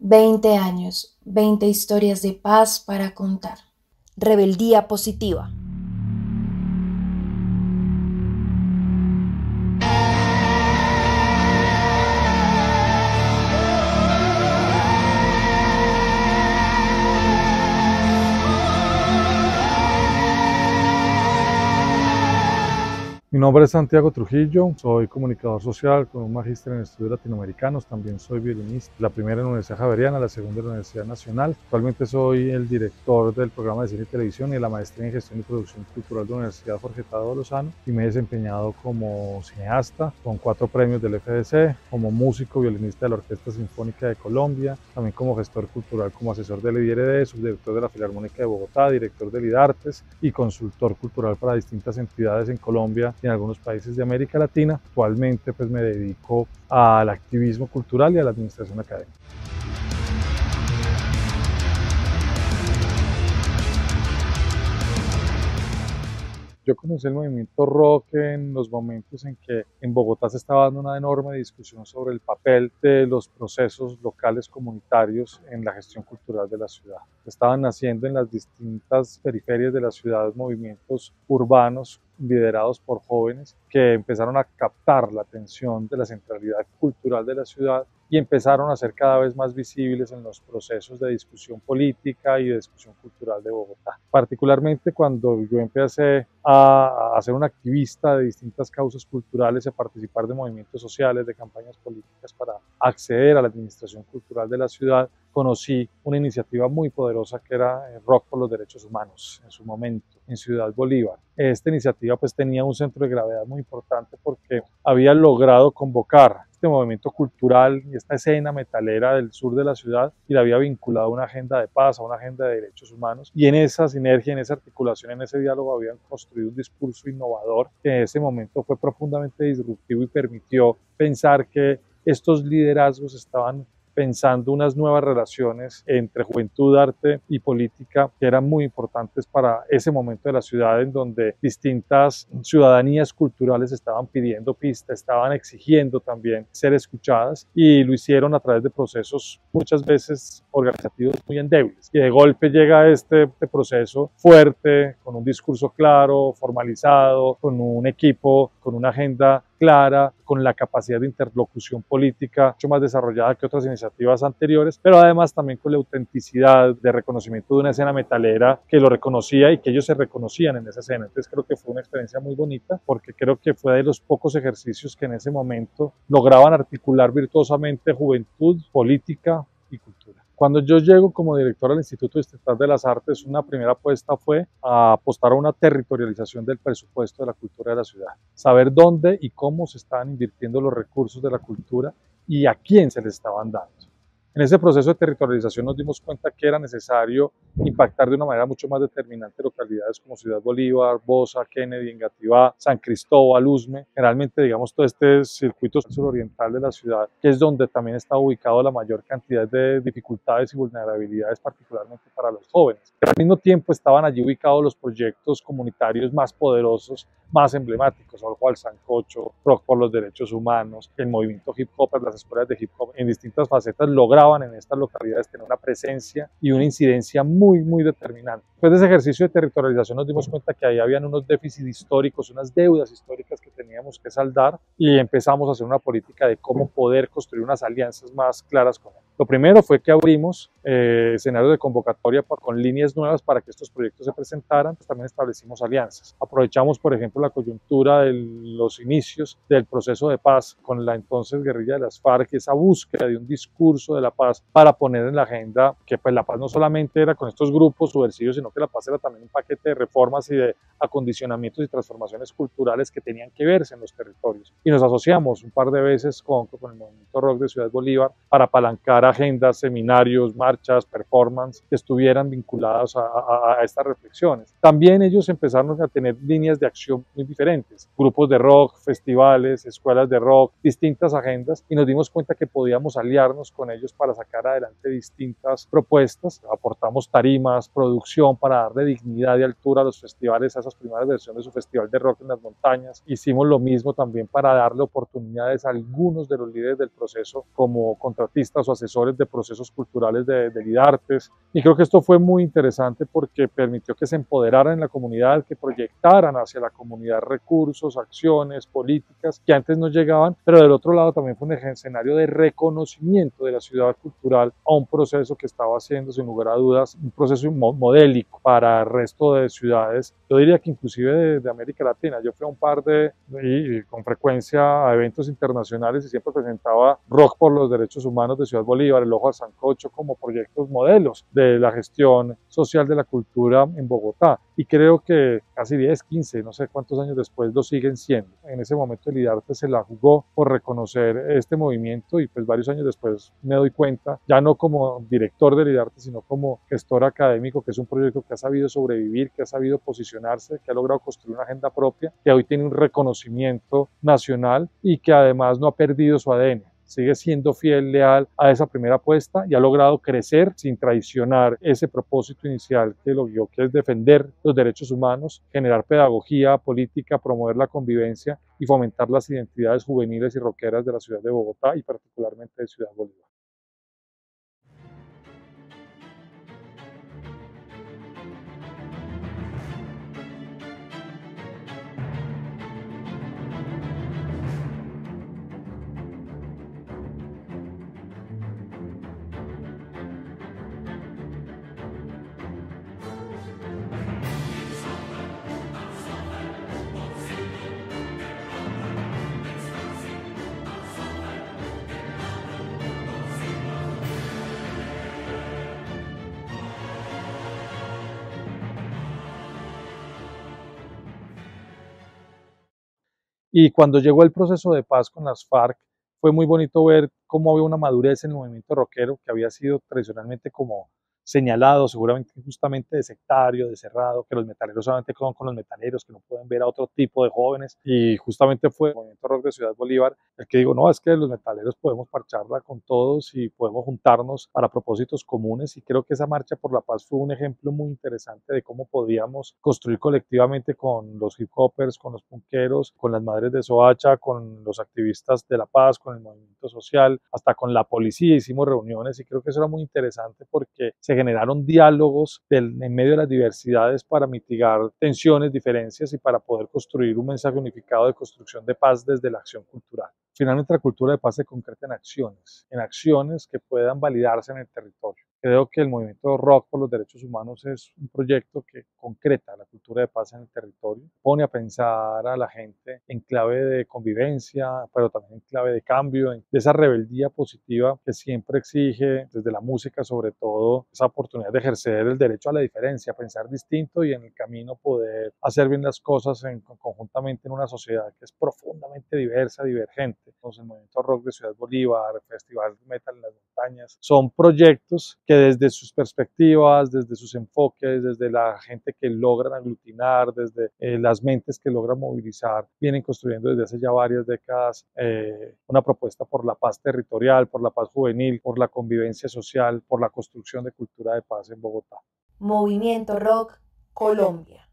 20 años, 20 historias de paz para contar. Rebeldía positiva. Mi nombre es Santiago Trujillo, soy comunicador social con un magíster en estudios latinoamericanos, también soy violinista, la primera en la Universidad Javeriana, la segunda en la Universidad Nacional. Actualmente soy el director del programa de cine y televisión y de la maestría en gestión y producción cultural de la Universidad Jorge Tadeo Lozano y me he desempeñado como cineasta con 4 premios del FDC, como músico violinista de la Orquesta Sinfónica de Colombia, también como gestor cultural, como asesor del IDRD, subdirector de la Filarmónica de Bogotá, director del IDARTES y consultor cultural para distintas entidades en Colombia y en algunos países de América Latina. Actualmente pues me dedico al activismo cultural y a la administración académica. Yo conocí el movimiento rock en los momentos en que en Bogotá se estaba dando una enorme discusión sobre el papel de los procesos locales comunitarios en la gestión cultural de la ciudad. Estaban naciendo en las distintas periferias de la ciudad movimientos urbanos liderados por jóvenes que empezaron a captar la atención de la centralidad cultural de la ciudad y empezaron a ser cada vez más visibles en los procesos de discusión política y de discusión cultural de Bogotá. Particularmente cuando yo empecé a ser un activista de distintas causas culturales y a participar de movimientos sociales, de campañas políticas para acceder a la administración cultural de la ciudad, conocí una iniciativa muy poderosa que era Rock por los Derechos Humanos en su momento, en Ciudad Bolívar. Esta iniciativa pues tenía un centro de gravedad muy importante porque había logrado convocar este movimiento cultural y esta escena metalera del sur de la ciudad y la había vinculado a una agenda de paz, a una agenda de derechos humanos, y en esa sinergia, en esa articulación, en ese diálogo habían construido un discurso innovador que en ese momento fue profundamente disruptivo y permitió pensar que estos liderazgos estaban pensando unas nuevas relaciones entre juventud, arte y política que eran muy importantes para ese momento de la ciudad en donde distintas ciudadanías culturales estaban pidiendo pistas, estaban exigiendo también ser escuchadas y lo hicieron a través de procesos muchas veces organizativos muy endebles. Y de golpe llega este proceso fuerte, con un discurso claro, formalizado, con un equipo, con una agenda clara, con la capacidad de interlocución política mucho más desarrollada que otras iniciativas anteriores, pero además también con la autenticidad de reconocimiento de una escena metalera que lo reconocía y que ellos se reconocían en esa escena. Entonces creo que fue una experiencia muy bonita porque creo que fue de los pocos ejercicios que en ese momento lograban articular virtuosamente juventud, política y cultura. Cuando yo llego como director al Instituto Distrital de las Artes, una primera apuesta fue a apostar a una territorialización del presupuesto de la cultura de la ciudad. Saber dónde y cómo se estaban invirtiendo los recursos de la cultura y a quién se les estaban dando. En ese proceso de territorialización nos dimos cuenta que era necesario impactar de una manera mucho más determinante localidades como Ciudad Bolívar, Bosa, Kennedy, Engativá, San Cristóbal, Usme, generalmente digamos todo este circuito suroriental de la ciudad, que es donde también está ubicado la mayor cantidad de dificultades y vulnerabilidades, particularmente para los jóvenes. Pero al mismo tiempo estaban allí ubicados los proyectos comunitarios más poderosos, más emblemáticos, Ojo al Sancocho, Rock por los Derechos Humanos, el movimiento hip hop, las escuelas de hip hop en distintas facetas lograban en estas localidades tener una presencia y una incidencia muy determinante. Después de ese ejercicio de territorialización nos dimos cuenta que ahí habían unos déficits históricos, unas deudas históricas que teníamos que saldar y empezamos a hacer una política de cómo poder construir unas alianzas más claras con él. Lo primero fue que abrimos escenarios de convocatoria con líneas nuevas para que estos proyectos se presentaran. También establecimos alianzas. Aprovechamos, por ejemplo, la coyuntura de los inicios del proceso de paz con la entonces guerrilla de las FARC, esa búsqueda de un discurso de la paz para poner en la agenda que pues, la paz no solamente era con estos grupos subversivos, sino que la paz era también un paquete de reformas y de acondicionamientos y transformaciones culturales que tenían que verse en los territorios. Y nos asociamos un par de veces con el movimiento rock de Ciudad Bolívar para apalancar agendas, seminarios, marchas, performance que estuvieran vinculadas a estas reflexiones. También ellos empezaron a tener líneas de acción muy diferentes, grupos de rock, festivales, escuelas de rock, distintas agendas, y nos dimos cuenta que podíamos aliarnos con ellos para sacar adelante distintas propuestas. Aportamos tarimas, producción para darle dignidad y altura a los festivales, a esas primeras versiones de su festival de rock en las montañas. Hicimos lo mismo también para darle oportunidades a algunos de los líderes del proceso como contratistas o asesores precursores de procesos culturales de Lidartes. Y creo que esto fue muy interesante porque permitió que se empoderaran en la comunidad, que proyectaran hacia la comunidad recursos, acciones, políticas que antes no llegaban, pero del otro lado también fue un escenario de reconocimiento de la ciudad cultural a un proceso que estaba haciendo, sin lugar a dudas, un proceso modélico para el resto de ciudades. Yo diría que inclusive de América Latina. Yo fui a un par y con frecuencia a eventos internacionales y siempre presentaba Rock por los Derechos Humanos de Ciudad Bolívar, El Ojo al Sancocho, como proyectos modelos de la gestión social de la cultura en Bogotá. Y creo que casi 10, 15, no sé cuántos años después lo siguen siendo. En ese momento el Lidarte se la jugó por reconocer este movimiento y pues varios años después me doy cuenta, ya no como director del Lidarte, sino como gestor académico, que es un proyecto que ha sabido sobrevivir, que ha sabido posicionarse, que ha logrado construir una agenda propia, que hoy tiene un reconocimiento nacional y que además no ha perdido su ADN. Sigue siendo fiel, leal a esa primera apuesta y ha logrado crecer sin traicionar ese propósito inicial que lo guió, que es defender los derechos humanos, generar pedagogía política, promover la convivencia y fomentar las identidades juveniles y rockeras de la ciudad de Bogotá y particularmente de Ciudad Bolívar. Y cuando llegó el proceso de paz con las FARC, fue muy bonito ver cómo había una madurez en el movimiento rockero que había sido tradicionalmente como señalado, seguramente justamente de sectario, de cerrado, que los metaleros solamente son con los metaleros, que no pueden ver a otro tipo de jóvenes. Y justamente fue el movimiento rock de Ciudad Bolívar el que digo, no, es que los metaleros podemos parcharla con todos y podemos juntarnos para propósitos comunes. Y creo que esa marcha por la paz fue un ejemplo muy interesante de cómo podíamos construir colectivamente con los hip hoppers, con los punqueros, con las madres de Soacha, con los activistas de la paz, con el movimiento social, hasta con la policía hicimos reuniones y creo que eso era muy interesante porque se generaron diálogos en medio de las diversidades para mitigar tensiones, diferencias y para poder construir un mensaje unificado de construcción de paz desde la acción cultural. Finalmente la cultura de paz se concreta en acciones que puedan validarse en el territorio. Creo que el movimiento rock por los derechos humanos es un proyecto que concreta la cultura de paz en el territorio, pone a pensar a la gente en clave de convivencia, pero también en clave de cambio, de esa rebeldía positiva que siempre exige desde la música sobre todo esa oportunidad de ejercer el derecho a la diferencia, a pensar distinto y en el camino poder hacer bien las cosas conjuntamente en una sociedad que es profundamente diversa, divergente. Entonces, el movimiento rock de Ciudad Bolívar, el Festival Metal en las Montañas, son proyectos que desde sus perspectivas, desde sus enfoques, desde la gente que logran aglutinar, desde las mentes que logran movilizar, vienen construyendo desde hace ya varias décadas una propuesta por la paz territorial, por la paz juvenil, por la convivencia social, por la construcción de cultura de paz en Bogotá. Movimiento Rock Colombia.